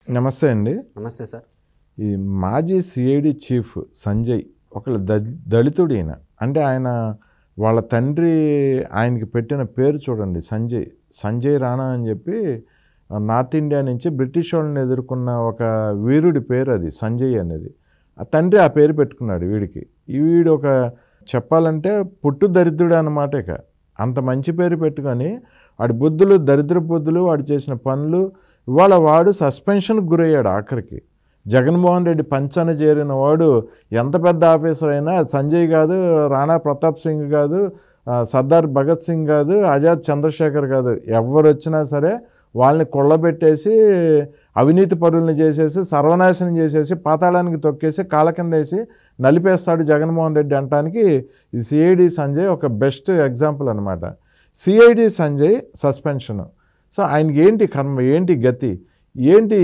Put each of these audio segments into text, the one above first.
నమస్తే అండి. నమస్తే సార్. ఈ మాజీ సిఐడి చీఫ్ సంజయ్ ఒకళ్ళు దళితుడు ఈయన. అంటే ఆయన వాళ్ళ తండ్రి ఆయనకి పెట్టిన పేరు చూడండి, సంజయ్ రాణా అని చెప్పి నార్త్ ఇండియా నుంచి బ్రిటిష్ వాళ్ళని ఎదుర్కొన్న ఒక వీరుడి పేరు అది, సంజయ్ అనేది. ఆ తండ్రి ఆ పేరు పెట్టుకున్నాడు వీడికి. వీడు ఒక చెప్పాలంటే పుట్టు దరిద్రుడు అన్నమాట. ఇక అంత మంచి పేరు పెట్టుకొని వాడి బుద్ధులు, దరిద్ర బుద్ధులు, వాడు చేసిన పనులు, ఇవాళ వాడు సస్పెన్షన్కి గురయ్యాడు. ఆఖరికి జగన్మోహన్ రెడ్డి పంచాన చేరిన వాడు ఎంత పెద్ద ఆఫీసర్ అయినా సంజయ్ కాదు, రాణా ప్రతాప్ సింగ్ కాదు, సర్దార్ భగత్ సింగ్ కాదు, ఆజాద్ చంద్రశేఖర్ కాదు, ఎవరు వచ్చినా సరే వాళ్ళని కొళ్ళబెట్టేసి అవినీతి పరుల్ని చేసేసి సర్వనాశనం చేసేసి పాతాళానికి తొక్కేసి కాళ్ళ కింద వేసి నలిపేస్తాడు జగన్మోహన్ రెడ్డి అనటానికి ఈ సిఐడి సంజయ్ ఒక బెస్ట్ ఎగ్జాంపుల్ అనమాట. CID Sanjay suspension. సో ఆయనకి ఏంటి కర్మ, ఏంటి గతి, ఏంటి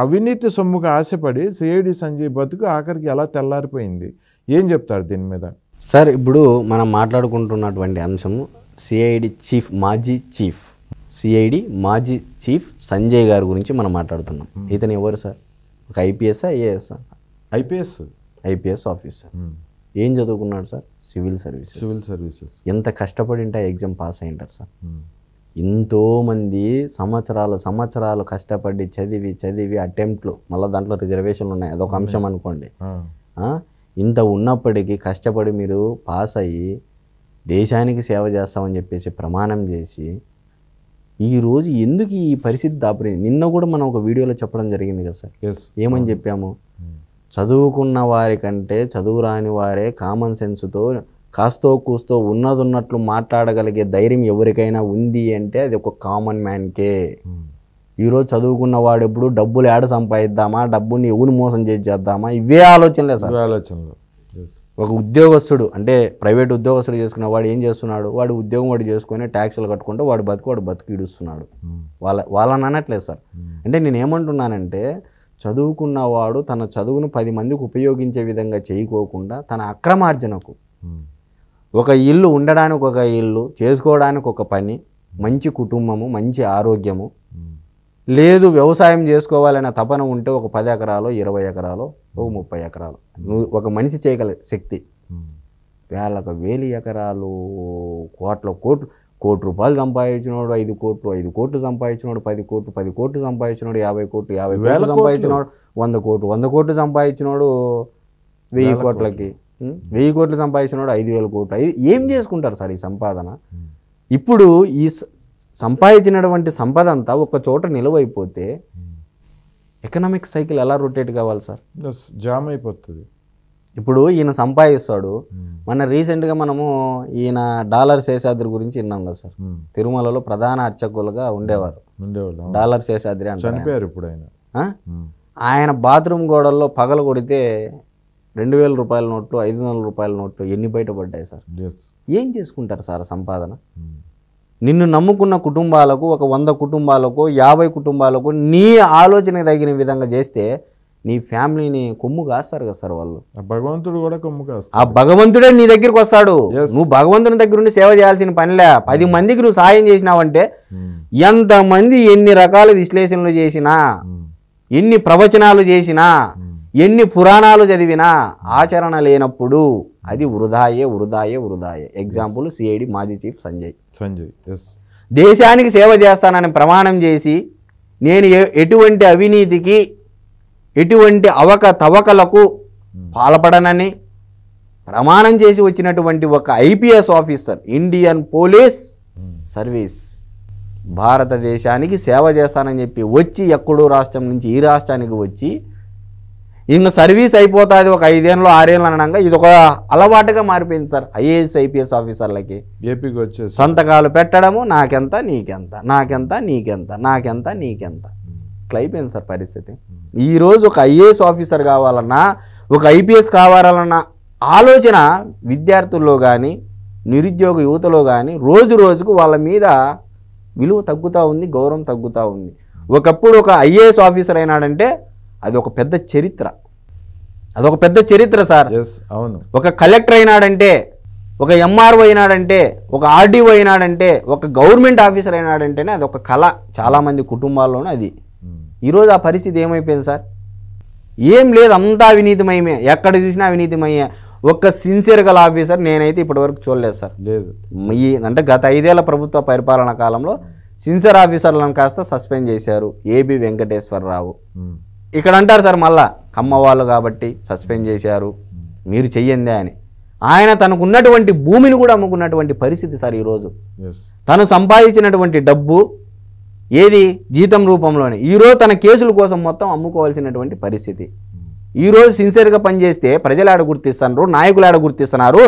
అవినీతి సొమ్ముకు ఆశపడి సిఐడి సంజయ్ బతుకు ఆఖరికి ఎలా తెల్లారిపోయింది, ఏం చెప్తారు దీని మీద? సార్, ఇప్పుడు మనం మాట్లాడుకుంటున్నటువంటి అంశము సిఐడి మాజీ చీఫ్ సంజయ్ గారి గురించి మనం మాట్లాడుతున్నాం. ఇతను ఎవరు సార్? ఒక ఐపీఎస్ ఐపీఎస్ ఆఫీసర్. ఏం చదువుకున్నాడు సార్? Civil services. ఎంత కష్టపడి ఉంటే ఎగ్జామ్ పాస్ అయింటారు సార్. ఎంతోమంది సంవత్సరాలు కష్టపడి చదివి అటెంప్ట్లు, మళ్ళీ దాంట్లో రిజర్వేషన్లు ఉన్నాయి, అదొక అంశం అనుకోండి. ఇంత ఉన్నప్పటికీ కష్టపడి మీరు పాస్ అయ్యి దేశానికి సేవ చేస్తామని చెప్పేసి ప్రమాణం చేసి ఈరోజు ఎందుకు ఈ పరిస్థితి దాపురింది? నిన్న కూడా మనం ఒక వీడియోలో చెప్పడం జరిగింది కదా సార్. ఏమని చెప్పాము? చదువుకున్న వారి కంటే చదువు రాని వారే కామన్ సెన్స్తో కాస్తో కూస్తో ఉన్నట్లు మాట్లాడగలిగే ధైర్యం ఎవరికైనా ఉంది అంటే అది ఒక కామన్ మ్యాన్కే. ఈరోజు చదువుకున్న వాడు ఎప్పుడు డబ్బులు ఏడ సంపాదిద్దామా, డబ్బుని ఎవరిని మోసం చేద్దామా, ఇవే ఆలోచనలే సార్. ఒక ఉద్యోగస్తుడు అంటే ప్రైవేట్ ఉద్యోగస్తుడు చేసుకున్న వాడు ఏం చేస్తున్నాడు? వాడు ఉద్యోగం వాడు చేసుకొని ట్యాక్సులు కట్టుకుంటూ వాడు బతుకు ఇడుస్తున్నాడు. వాళ్ళని అనట్లేదు సార్. అంటే నేను ఏమంటున్నానంటే, చదువుకున్నవాడు తన చదువును 10 మందికి ఉపయోగించే విధంగా చేయకోకుండా తన అక్రమార్జనకు ఒక ఇల్లు, ఉండడానికి ఒక ఇల్లు, చేసుకోవడానికి ఒక పని, మంచి కుటుంబము, మంచి ఆరోగ్యము లేదు, వ్యవసాయం చేసుకోవాలనే తపన ఉంటే ఒక 10 ఎకరాలు, 20 ఎకరాలు, ఒక 30 ఎకరాలు నువ్వు ఒక మనిషి చేయగల శక్తి. వేల ఎకరాలు, కోటి రూపాయలు సంపాదించినోడు 5 కోట్లు సంపాదించినోడు 10 కోట్లు సంపాదించినోడు 50 కోట్లు సంపాదించినోడు 100 కోట్లు సంపాదించినోడు 1000 కోట్లకి, 1000 కోట్లు సంపాదించినోడు 5000 కోట్లు. ఏం చేసుకుంటారు సార్ ఈ సంపాదన? ఇప్పుడు ఈ సంపాదించినటువంటి సంపద అంతా ఒక చోట నిలువైపోతే ఎకనామిక్ సైకిల్ ఎలా రొటేట్ కావాలి సార్? జామ్ అయిపోతుంది. ఇప్పుడు ఈయన సంపాదిస్తాడు. మన రీసెంట్గా మనము ఈయన డాలర్ శేషాద్రి గురించి విన్నాం కదా సార్. తిరుమలలో ప్రధాన అర్చకులుగా ఉండేవారు డాలర్ శేషాద్రి అంటే. ఆయన బాత్రూమ్ గోడల్లో పగలు కొడితే 2000 రూపాయల నోట్లు, 500 రూపాయల నోట్లు ఎన్ని బయటపడ్డాయి సార్? ఏం చేసుకుంటారు సార్ సంపాదన? నిన్ను నమ్ముకున్న కుటుంబాలకు, ఒక 100 కుటుంబాలకు, 50 కుటుంబాలకు నీ ఆలోచన తగిన విధంగా చేస్తే నీ ఫ్యామిలీని కొమ్ము కాస్తారు కదా సార్ వాళ్ళు. భగవంతుడు కూడా కొమ్ము కాస్తాడు. ఆ భగవంతుడే నీ దగ్గరికి వస్తాడు. నువ్వు భగవంతుని దగ్గర నుండి సేవ చేయాల్సిన పనిలే. 10 మందికి నువ్వు సాయం చేసినావంటే ఎంతమంది ఎన్ని రకాల విశ్లేషణలు చేసినా, ఎన్ని ప్రవచనాలు చేసినా, ఎన్ని పురాణాలు చదివినా ఆచరణ లేనప్పుడు అది వృధాయే. ఎగ్జాంపుల్ సిఐడి మాజీ చీఫ్ సంజయ్. దేశానికి సేవ చేస్తానని ప్రమాణం చేసి నేను ఎటువంటి అవినీతికి, ఎటువంటి అవకతవకలకు పాల్పడనని ప్రమాణం చేసి వచ్చినటువంటి ఒక IPS officer, Indian police service, భారతదేశానికి సేవ చేస్తానని చెప్పి వచ్చి ఎక్కడో రాష్ట్రం నుంచి ఈ రాష్ట్రానికి వచ్చి ఇంకా సర్వీస్ అయిపోతుంది ఒక 5 ఏళ్ళు 6 ఏళ్ళు అనగా ఇది ఒక అలవాటుగా మారిపోయింది సార్. ఐఏఎస్ ఐపీఎస్ ఆఫీసర్లకి ఏపీకి వచ్చే సంతకాలు పెట్టడము, నాకెంత నీకెంత, నాకెంత నీకెంత, నాకెంత నీకెంత, ఇట్లా అయిపోయింది సార్ పరిస్థితి. ఈరోజు ఒక ఐఏఎస్ ఆఫీసర్ కావాలన్నా, ఒక ఐపీఎస్ కావాలన్నా ఆలోచన విద్యార్థుల్లో కానీ, నిరుద్యోగ యువతలో కానీ రోజు రోజుకు వాళ్ళ మీద విలువ తగ్గుతూ ఉంది, గౌరవం తగ్గుతూ ఉంది. ఒకప్పుడు ఒక ఐఏఎస్ ఆఫీసర్ అయినాడంటే అది ఒక పెద్ద చరిత్ర సార్. అవును. ఒక కలెక్టర్ అయినాడంటే, ఒక ఎంఆర్ఓ అయినాడంటే, ఒక ఆర్డీఓ అయినాడంటే, ఒక గవర్నమెంట్ ఆఫీసర్ అయినాడంటేనే అది ఒక కళ. చాలామంది కుటుంబాల్లోనే అది ఈరోజు ఆ పరిస్థితి ఏమైపోయింది సార్? ఏం లేదు, అంతా అవినీతిమయమే, ఎక్కడ చూసినా అవినీతిమయమే. ఒక్క సిన్సియర్గా ఆఫీసర్ నేనైతే ఇప్పటివరకు చూడలేదు సార్. లేదు. అంటే గత 5 ఏళ్ల ప్రభుత్వ పరిపాలన కాలంలో సిన్సియర్ ఆఫీసర్లను కాస్త సస్పెండ్ చేశారు. ఏబి వెంకటేశ్వరరావు. ఇక్కడ అంటారు సార్ మళ్ళా కమ్మవాళ్ళు కాబట్టి సస్పెండ్ చేశారు, మీరు చెయ్యందే అని. ఆయన తనకు ఉన్నటువంటి భూమిని కూడా అమ్ముకున్నటువంటి పరిస్థితి సార్ ఈరోజు. తను సంపాదించినటువంటి డబ్బు ఏది జీతం రూపంలోనే ఈరోజు తన కేసుల కోసం మొత్తం అమ్ముకోవాల్సినటువంటి పరిస్థితి. ఈరోజు సిన్సియర్గా పనిచేస్తే ప్రజలు ఆడ గుర్తిస్తున్నారు, నాయకులు ఆడ గుర్తిస్తున్నారు,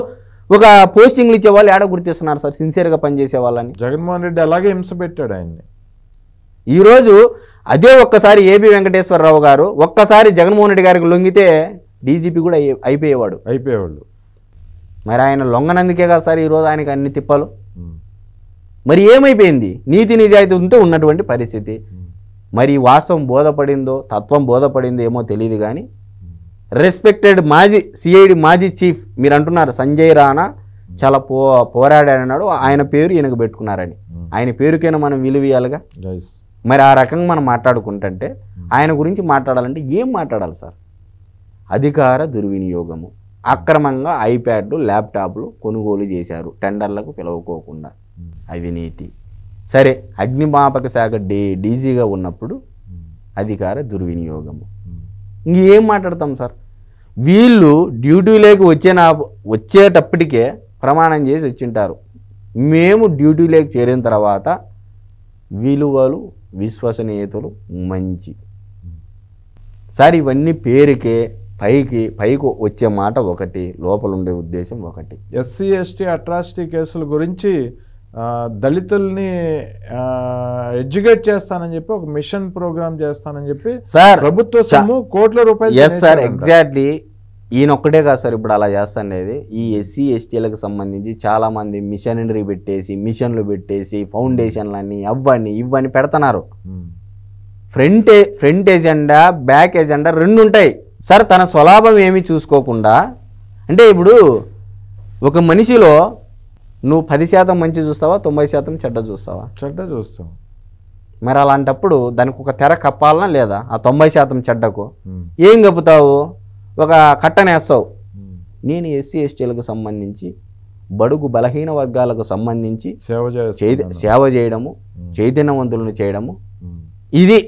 ఒక పోస్టింగ్లు ఇచ్చే వాళ్ళు ఆడ గుర్తిస్తున్నారు సార్ సిన్సియర్గా పనిచేసే వాళ్ళని. జగన్మోహన్ రెడ్డి అలాగే హింస పెట్టాడు ఆయన్ని. ఈరోజు అదే ఒక్కసారి ఏబి వెంకటేశ్వరరావు గారు ఒక్కసారి జగన్మోహన్ రెడ్డి గారికి లొంగితే డీజీపీ కూడా అయిపోయేవాడు. మరి ఆయన లొంగనందుకే కదా సార్ ఈరోజు ఆయనకి అన్ని తిప్పలు. మరి ఏమైపోయింది? నీతి నిజాయితీతో ఉన్నటువంటి పరిస్థితి. మరి వాస్తవం బోధపడిందో తత్వం బోధపడిందో ఏమో తెలియదు కానీ రెస్పెక్టెడ్ మాజీ సిఐడి మాజీ చీఫ్ మీరు అంటున్నారు సంజయ్ రాణా చాలా పోరాడాడన్నాడు, ఆయన పేరు ఈయనకు పెట్టుకున్నారని. ఆయన పేరుకైనా మనం విలువయాలిగా. మరి ఆ రకంగా మనం మాట్లాడుకుంటుంటే ఆయన గురించి మాట్లాడాలంటే ఏం మాట్లాడాలి సార్? అధికార దుర్వినియోగము, అక్రమంగా ఐప్యాడ్లు ల్యాప్టాప్లు కొనుగోలు చేశారు టెండర్లకు పిలవకోకుండా, అవినీతి. సరే, అగ్నిమాపక శాఖ డీజీగా ఉన్నప్పుడు అధికార దుర్వినియోగము. ఇంకేం మాట్లాడతాం సార్? వీళ్ళు డ్యూటీలోకి వచ్చేటప్పటికే ప్రమాణం చేసి వచ్చింటారు, మేము డ్యూటీలోకి చేరిన తర్వాత విలువలు విశ్వసనీయతలు మంచి. సార్ ఇవన్నీ పేరుకే పైకి వచ్చే మాట ఒకటి, లోపల ఉండే ఉద్దేశం ఒకటి. ఎస్సీ ఎస్టీ అట్రాసిటీ కేసుల గురించి దళితుల్ని ఎడ్యుకేట్ చేస్తానని చెప్పి ఒక మిషన్ ప్రోగ్రామ్ చేస్తానని చెప్పి సార్ ప్రభుత్వ సొమ్ము కోట్ల రూపాయలు. Yes sir, exactly. ఈయన ఒక్కటే కాదు సార్ ఇప్పుడు అలా చేస్తానేది. ఈ ఎస్సీ ఎస్టీలకు సంబంధించి చాలామంది మిషనరీ పెట్టేసి మిషన్లు పెట్టేసి ఫౌండేషన్లన్నీ అవ్వని ఇవ్వని పెడుతున్నారు. ఫ్రంట్ ఎజెండా బ్యాక్ ఎజెండా రెండు ఉంటాయి సార్. తన స్వలాభం ఏమీ చూసుకోకుండా, అంటే ఇప్పుడు ఒక మనిషిలో నువ్వు 10% మంచి చూస్తావా 90% చెడ్డ చూస్తావా? చెడ్డ చూస్తావు. మరి అలాంటప్పుడు దానికి ఒక తెర కప్పాలనా లేదా? ఆ 90% చెడ్డకు ఏం కప్పుతావు? ఒక కట్టనేస్తావు. నేను ఎస్సీ ఎస్టీలకు సంబంధించి బడుగు బలహీన వర్గాలకు సంబంధించి సేవ చేయడము, చైతన్యవంతులను చేయడము, ఇది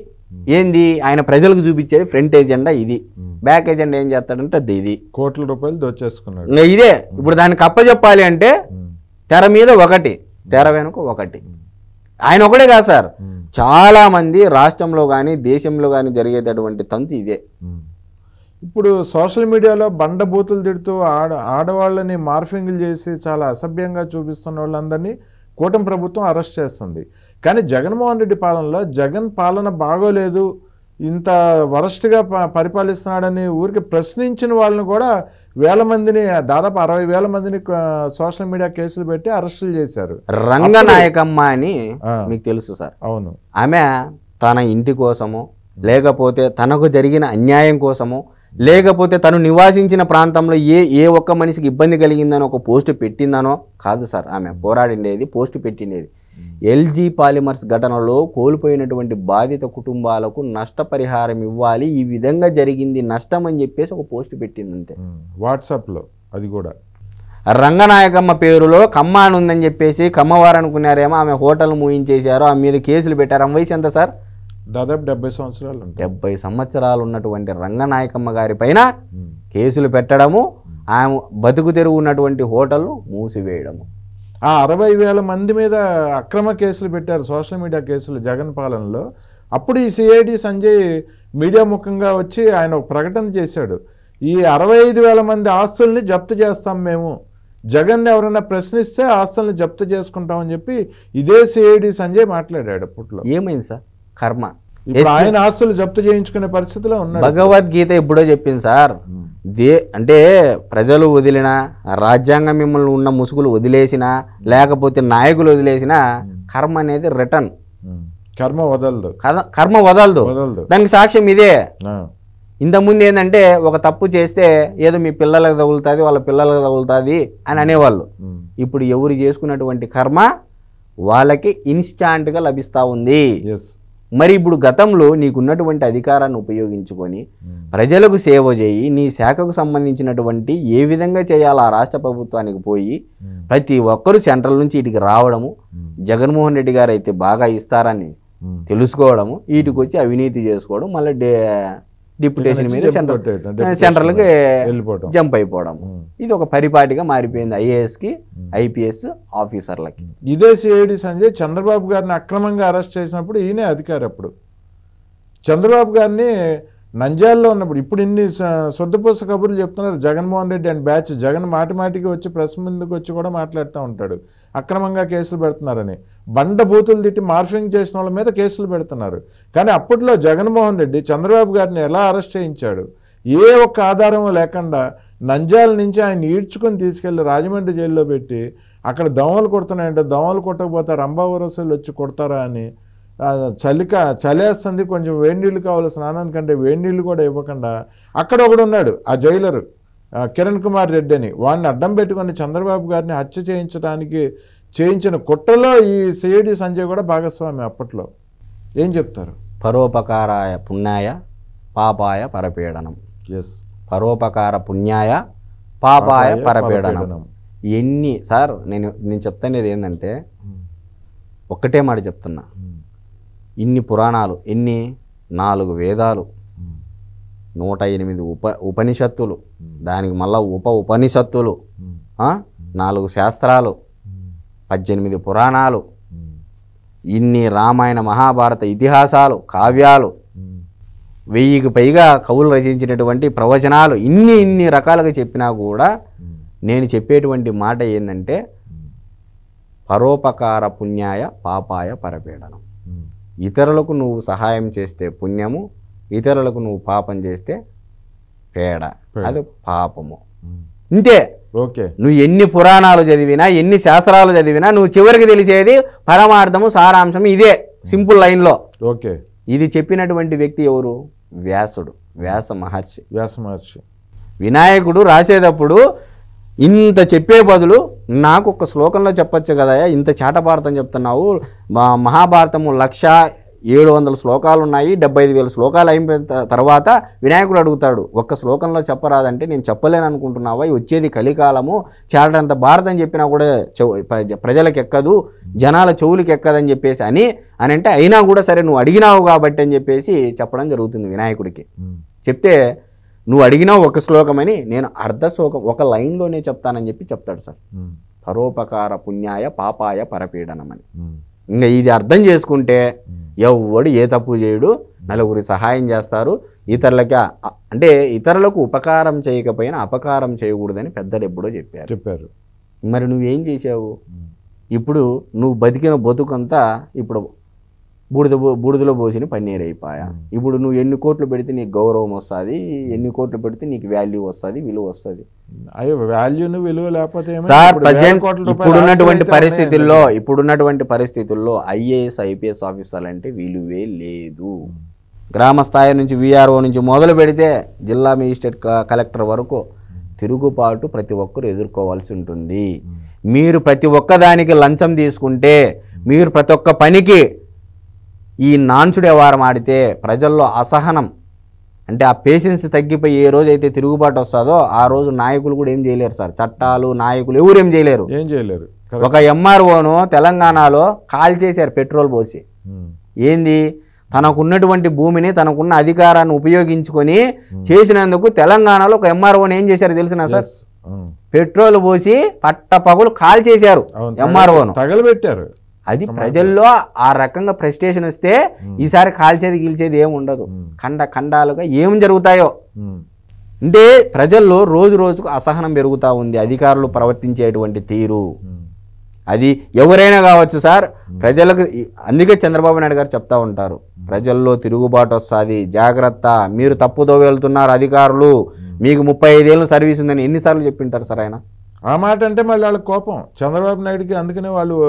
ఏంది ఆయన ప్రజలకు చూపించేది ఫ్రంట్ ఎజెండా. ఇది బ్యాక్ ఎజెండా ఏం చేస్తాడంటే అది ఇది కోట్ల రూపాయలు దోచేసుకున్నాడు. ఇదే ఇప్పుడు దానికి అప్పచెప్పాలి అంటే తెర మీద ఒకటి, తెర వెనుక ఒకటి. ఆయన ఒకటే కాదు సార్, చాలా మంది రాష్ట్రంలో కానీ దేశంలో కానీ జరిగేటటువంటి తంతు ఇదే. ఇప్పుడు సోషల్ మీడియాలో బండబూతులు తిడుతూ ఆడవాళ్ళని మార్ఫింగ్లు చేసి చాలా అసభ్యంగా చూపిస్తున్న వాళ్ళందరినీ కూటమి ప్రభుత్వం అరెస్ట్ చేస్తుంది. కానీ జగన్మోహన్ రెడ్డి పాలనలో జగన్ పాలన బాగోలేదు, ఇంత వరస్ట్గా పరిపాలిస్తున్నాడని ఊరికి ప్రశ్నించిన వాళ్ళని కూడా వేల మందిని, దాదాపు 60,000 మందిని సోషల్ మీడియా కేసులు పెట్టి అరెస్టులు చేశారు. రంగనాయకమ్మ అని మీకు తెలుసు సార్? అవును. ఆమె తన ఇంటి కోసము, లేకపోతే తనకు జరిగిన అన్యాయం కోసము, లేకపోతే తను నివాసించిన ప్రాంతంలో ఏ ఒక్క మనిషికి ఇబ్బంది కలిగిందనో ఒక పోస్టు పెట్టిందనో కాదు సార్. ఆమె పోరాడిండేది, పోస్టు పెట్టిండేది ఎల్జీ పాలిమర్స్ ఘటనలో కోల్పోయినటువంటి బాధిత కుటుంబాలకు నష్టపరిహారం ఇవ్వాలి, ఈ విధంగా జరిగింది నష్టం అని చెప్పేసి ఒక పోస్ట్ పెట్టింది అంతే, వాట్సాప్లో. అది కూడా రంగనాయకమ్మ పేరులో కమ్మ అని ఉందని చెప్పేసి కమ్మవారు అనుకున్నారేమో, ఆమె హోటల్ మూయించేశారు, ఆమె మీద కేసులు పెట్టారు. ఆమె వయసు ఎంత సార్? దాదాపు 70 సంవత్సరాలు. 70 సంవత్సరాలు ఉన్నటువంటి రంగనాయకమ్మ గారి పైన కేసులు పెట్టడము, ఆమె బతుకు తెరువు ఉన్నటువంటి హోటల్ మూసివేయడము. ఆ 60,000 మంది మీద అక్రమ కేసులు పెట్టారు, సోషల్ మీడియా కేసులు జగన్ పాలనలో. అప్పుడు ఈ సిఐడి సంజయ్ మీడియా ముఖంగా వచ్చి ఆయన ఒక ప్రకటన చేశాడు, ఈ 65,000 మంది ఆస్తుల్ని జప్తు చేస్తాం మేము, జగన్ ఎవరైనా ప్రశ్నిస్తే ఆస్తుల్ని జప్తు చేసుకుంటామని చెప్పి ఇదే సిఐడి సంజయ్ మాట్లాడాడు అప్పట్లో. ఏమైంది సార్? కర్మ. ఇప్పుడు ఆయన ఆస్తులు జప్తు చేయించుకునే పరిస్థితిలో ఉన్నాడు. భగవద్గీత ఎప్పుడో చెప్పింది సార్, అంటే ప్రజలు వదిలిన, రాజ్యాంగం మిమ్మల్ని ఉన్న ముసుగులు వదిలేసినా, లేకపోతే నాయకులు వదిలేసినా కర్మ అనేది రిటర్న్. కర్మ వదలదు, కర్మ వదలదు. దానికి సాక్ష్యం ఇదే. ఇంతకుముందు ఏంటంటే ఒక తప్పు చేస్తే ఏదో మీ పిల్లలకు తగులుతుంది, వాళ్ళ పిల్లలకు తగులుతుంది అని అనేవాళ్ళు. ఇప్పుడు ఎవరు చేసుకున్నటువంటి కర్మ వాళ్ళకి ఇన్స్టాంట్గా లభిస్తూ ఉంది. మరి ఇప్పుడు గతంలో నీకున్నటువంటి అధికారాన్ని ఉపయోగించుకొని ప్రజలకు సేవ చేయి, నీ శాఖకు సంబంధించినటువంటి ఏ విధంగా చేయాలో ఆ రాష్ట్ర ప్రభుత్వానికి పోయి ప్రతి ఒక్కరూ సెంట్రల్ నుంచి ఇటుకి రావడము, జగన్మోహన్ రెడ్డి గారు అయితే బాగా ఇస్తారని తెలుసుకోవడము, వీటికి వచ్చి అవినీతి చేసుకోవడం, మళ్ళీ డిప్యుటేషన్ మీద సెంట్రల్కి జంప్ అయిపోవడం. ఇది ఒక పరిపాటిగా మారిపోయింది ఐఏఎస్కి, ఐపీఎస్ ఆఫీసర్లకి. ఇదే సిఐడి సంజయ్ చంద్రబాబు గారిని అక్రమంగా అరెస్ట్ చేసినప్పుడు ఈయనే అధికారి. అప్పుడు చంద్రబాబు గారిని నంద్యాలలో ఉన్నప్పుడు, ఇప్పుడు ఇన్ని సొద్దుపూస కబుర్లు చెప్తున్నారు జగన్మోహన్ రెడ్డి అండ్ బ్యాచ్. జగన్ మాటిమాటికి వచ్చి ప్రెస్ ముందుకు వచ్చి కూడా మాట్లాడుతూ ఉంటాడు అక్రమంగా కేసులు పెడుతున్నారని. బండ బూతులు తిట్టి మార్ఫింగ్ చేసిన వాళ్ళ మీద కేసులు పెడుతున్నారు. కానీ అప్పట్లో జగన్మోహన్ రెడ్డి చంద్రబాబు గారిని ఎలా అరెస్ట్ చేయించాడు? ఏ ఒక్క ఆధారం లేకుండా నంద్యాల నుంచి ఆయన ఈడ్చుకొని తీసుకెళ్లి రాజమండ్రి జైల్లో పెట్టి అక్కడ దోమలు కొడుతున్నాయంటే దోమలు కొట్టకపోతే రంభావరసులు వచ్చి కొడతారా అని, చలేస్తుంది కొంచెం వేడి నీళ్ళు కావాలి స్నానానికంటే వేడి నీళ్ళు కూడా ఇవ్వకుండా అక్కడ ఒకడు ఉన్నాడు ఆ జైలరు కిరణ్ కుమార్ రెడ్డి అని, వాడిని అడ్డం పెట్టుకొని చంద్రబాబు గారిని హత్య చేయించిన కుట్రలో ఈ సిఐడి సంజయ్ కూడా భాగస్వామి. అప్పట్లో ఏం చెప్తారు? పరోపకారాయ పుణ్యాయ పాపాయ పరపీడనం. ఎస్, పరోపకార పుణ్యాయ పాపాయ పరపీడనం. ఎన్ని సార్ నేను చెప్తానేది ఏంటంటే ఒక్కటే మాట చెప్తున్నా, ఇన్ని పురాణాలు, ఎన్ని 4 వేదాలు, 108 ఉపనిషత్తులు, దానికి మళ్ళా ఉపనిషత్తులు, 4 శాస్త్రాలు, 18 పురాణాలు, ఇన్ని రామాయణ మహాభారత ఇతిహాసాలు, కావ్యాలు, 1000కి పైగా కవులు రచించినటువంటి ప్రవచనాలు, ఇన్ని రకాలుగా చెప్పినా కూడా నేను చెప్పేటువంటి మాట ఏంటంటే పరోపకార పుణ్యాయ పాపాయ పరపీడనం. ఇతరులకు నువ్వు సహాయం చేస్తే పుణ్యము, ఇతరులకు నువ్వు పాపం చేస్తే పేడ, అది పాపము. ఇంతే. ఓకే, నువ్వు ఎన్ని పురాణాలు చదివినా, ఎన్ని శాస్త్రాలు చదివినా నువ్వు చివరికి తెలిసేది పరమార్థము, సారాంశం ఇదే, సింపుల్ లైన్లో. ఓకే, ఇది చెప్పినటువంటి వ్యక్తి ఎవరు? వ్యాసుడు, వ్యాస మహర్షి. వినాయకుడు రాసేటప్పుడు ఇంత చెప్పే బదులు నాకు ఒక శ్లోకంలో చెప్పచ్చు కదా, ఇంత చాటభారతం చెప్తున్నావు, మహాభారతము 1,700 శ్లోకాలు ఉన్నాయి, 75,000 శ్లోకాలు అయిపోయిన తర్వాత వినాయకుడు అడుగుతాడు, ఒక్క శ్లోకంలో చెప్పరాదంటే నేను చెప్పలేను అనుకుంటున్నావా, వచ్చేది కలికాలము, చాటంత భారతం చెప్పినా కూడా ప్రజలకు ఎక్కదు, జనాల చెవులకి ఎక్కదని చెప్పేసి అని అంటే అయినా కూడా సరే నువ్వు అడిగినావు కాబట్టి అని చెప్పేసి చెప్పడం జరుగుతుంది వినాయకుడికి. చెప్తే నువ్వు అడిగినావు ఒక శ్లోకమని, నేను అర్ధ శ్లోకం ఒక లైన్లోనే చెప్తానని చెప్పి చెప్తాడు సార్. పరోపకార పుణ్యాయ పాపాయ పరపీడనం అని. ఇంకా ఇది అర్థం చేసుకుంటే ఎవడు ఏ తప్పు చేయడు, నలుగురి సహాయం చేస్తారు, ఇతరులకు ఉపకారం చేయకపోయినా అపకారం చేయకూడదని పెద్దలు ఎప్పుడో చెప్పారు. మరి నువ్వేం చేసావు? ఇప్పుడు నువ్వు బతికిన బతుకంతా ఇప్పుడు బూడిదలో పోసిన పన్నీరు అయిపోయా. ఇప్పుడు నువ్వు ఎన్ని కోట్లు పెడితే నీకు గౌరవం వస్తుంది, ఎన్ని కోట్లు పెడితే నీకు వాల్యూ వస్తుంది, విలువ వస్తుంది. వాల్యూను విలువ లేకపోతే సార్ ఇప్పుడున్నటువంటి పరిస్థితుల్లో ఐఏఎస్ ఐపీఎస్ ఆఫీసర్లు అంటే విలువే లేదు. గ్రామ స్థాయి నుంచి వీఆర్ఓ నుంచి మొదలు పెడితే జిల్లా మేజిస్ట్రేట్ కలెక్టర్ వరకు తిరుగుబాటు ప్రతి ఒక్కరు ఎదుర్కోవాల్సి ఉంటుంది. మీరు ప్రతి ఒక్కదానికి లంచం తీసుకుంటే, మీరు ప్రతి ఒక్క పనికి ఈ నాన్సుడు వ్యవహారం ఆడితే ప్రజల్లో అసహనం అంటే ఆ పేషెన్స్ తగ్గిపోయి ఏ రోజైతే తిరుగుబాటు వస్తుందో ఆ రోజు నాయకులు కూడా ఏం చేయలేరు సార్. చట్టాలు, నాయకులు ఎవరు ఏం చేయలేరు. ఒక ఎంఆర్ఓను తెలంగాణలో కాల్ చేశారు పెట్రోల్ పోసి. ఏంది? తనకున్నటువంటి భూమిని, తనకున్న అధికారాన్ని ఉపయోగించుకొని చేసినందుకు తెలంగాణలో ఒక ఎంఆర్ఓని ఏం చేశారు తెలిసిన సార్? పెట్రోల్ పోసి పట్టపగులు కాల్ చేశారు ఎంఆర్ఓను, తగలబెట్టారు. అది ప్రజల్లో ఆ రకంగా ప్రెస్టేషన్ వస్తే ఈసారి కాల్చేది గీల్చేది ఏమి ఉండదు. ఖండాలుగా ఏం జరుగుతాయో అంటే ప్రజల్లో రోజు రోజుకు అసహనం పెరుగుతూ ఉంది అధికారులు ప్రవర్తించేటువంటి తీరు. అది ఎవరైనా కావచ్చు సార్, ప్రజలకు. అందుకే చంద్రబాబు నాయుడు గారు చెప్తా ఉంటారు, ప్రజల్లో తిరుగుబాటు వస్తుంది, జాగ్రత్త, మీరు తప్పుదో వెళ్తున్నారు అధికారులు, మీకు 35 ఏళ్ళు సర్వీస్ ఉందని ఎన్నిసార్లు చెప్పింటారు సార్ ఆయన? ఆ మాట అంటే మళ్ళీ వాళ్ళకి కోపం చంద్రబాబు నాయుడుకి. అందుకనే వాళ్ళు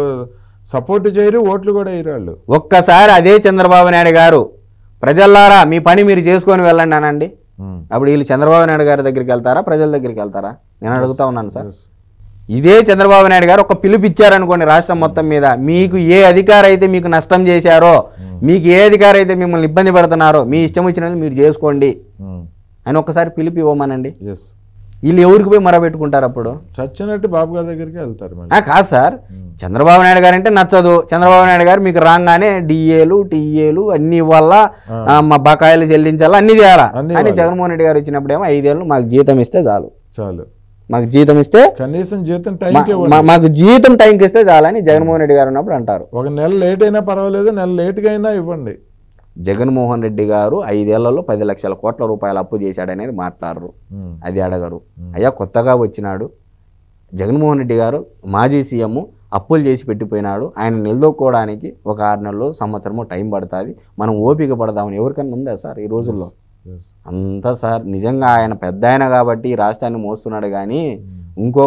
సపోర్ట్ చేయరు, ఓట్లు కూడా వేయరు వాళ్ళు. ఒక్కసారి అదే చంద్రబాబు నాయుడు గారు ప్రజల్లారా మీ పని మీరు చేసుకొని వెళ్ళండి అనండి, అప్పుడు వీళ్ళు చంద్రబాబు నాయుడు గారి దగ్గరికి వెళ్తారా, ప్రజల దగ్గరికి వెళ్తారా? నేను అడుగుతా ఉన్నాను సార్. ఇదే చంద్రబాబు నాయుడు గారు ఒక పిలుపు ఇచ్చారనుకోండి రాష్ట్రం మొత్తం మీద, మీకు ఏ అధికారి అయితే మీకు నష్టం చేశారో, మీకు ఏ అధికారి అయితే మిమ్మల్ని ఇబ్బంది పెడుతున్నారో మీ ఇష్టం వచ్చినది మీరు చేసుకోండి అని ఒక్కసారి పిలిపి ఇవ్వమనండి. ఎస్, వీళ్ళు ఎవరికి పోయి మరబెట్టుకుంటారు అప్పుడు? చచ్చినట్టు బాబు గారి దగ్గరికి వెళ్తారు మళ్ళీ. కాదు సార్, చంద్రబాబు నాయుడు గారు అంటే నచ్చదు. చంద్రబాబు నాయుడు గారు మీకు రాగానే డిఏలు టీఏలు అన్ని ఇవ్వాలా, మా బకాయిలు చెల్లించాలా, అన్ని చేయాలా అని జగన్మోహన్ రెడ్డి గారు వచ్చినప్పుడు ఏమో 5 ఏళ్ళు మాకు జీతం ఇస్తే చాలు, మాకు జీతం ఇస్తే కనీసం జీతం టైం మాకు జీతం టైంకి ఇస్తే చాలని జగన్మోహన్ రెడ్డి గారు ఉన్నప్పుడు అంటారు. ఒక నెల లేట్ అయినా పర్వాలేదు, నెల లేట్గా అయినా ఇవ్వండి. జగన్మోహన్ రెడ్డి గారు 5 ఏళ్లలో 10 లక్షల కోట్ల రూపాయలు అప్పు చేశాడనేది మాట్లాడరు, అది అడగరు. అయ్యా కొత్తగా వచ్చినాడు జగన్మోహన్ రెడ్డి గారు, మాజీ సీఎం, అప్పులు చేసి పెట్టిపోయినాడు. ఆయన నిలదొక్కోవడానికి ఒక 6 నెలలు సంవత్సరము టైం పడుతుంది, మనం ఓపిక పడదామని ఎవరికైనా ఉందా సార్ ఈ రోజుల్లో? అంతా సార్ నిజంగా ఆయన పెద్ద ఆయన కాబట్టి ఈ రాష్ట్రాన్ని మోస్తున్నాడు. కానీ ఇంకో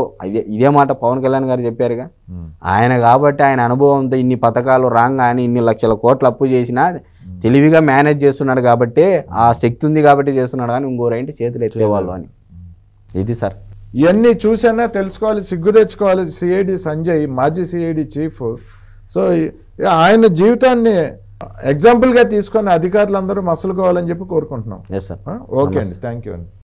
ఇదే మాట పవన్ కళ్యాణ్ గారు చెప్పారుగా, ఆయన కాబట్టి ఆయన అనుభవంతో ఇన్ని పథకాలు రాగానే ఇన్ని లక్షల కోట్లు అప్పు చేసినా తెలివిగా మేనేజ్ చేస్తున్నాడు కాబట్టి, ఆ శక్తి ఉంది కాబట్టి చేస్తున్నాడు, కానీ ఇంకో రైంటి చేతులు ఎత్తేవాళ్ళు అని. ఇది సార్, ఇవన్నీ చూసైనా తెలుసుకోవాలి, సిగ్గు తెచ్చుకోవాలి. సిఐడి సంజయ్, మాజీ సిఐడి చీఫ్. సో ఆయన జీవితాన్ని ఎగ్జాంపుల్గా తీసుకొని అధికారులందరూ మసలుకోవాలని చెప్పి కోరుకుంటున్నాం. Yes sir. ఓకే అండి, థ్యాంక్ యూ అండి.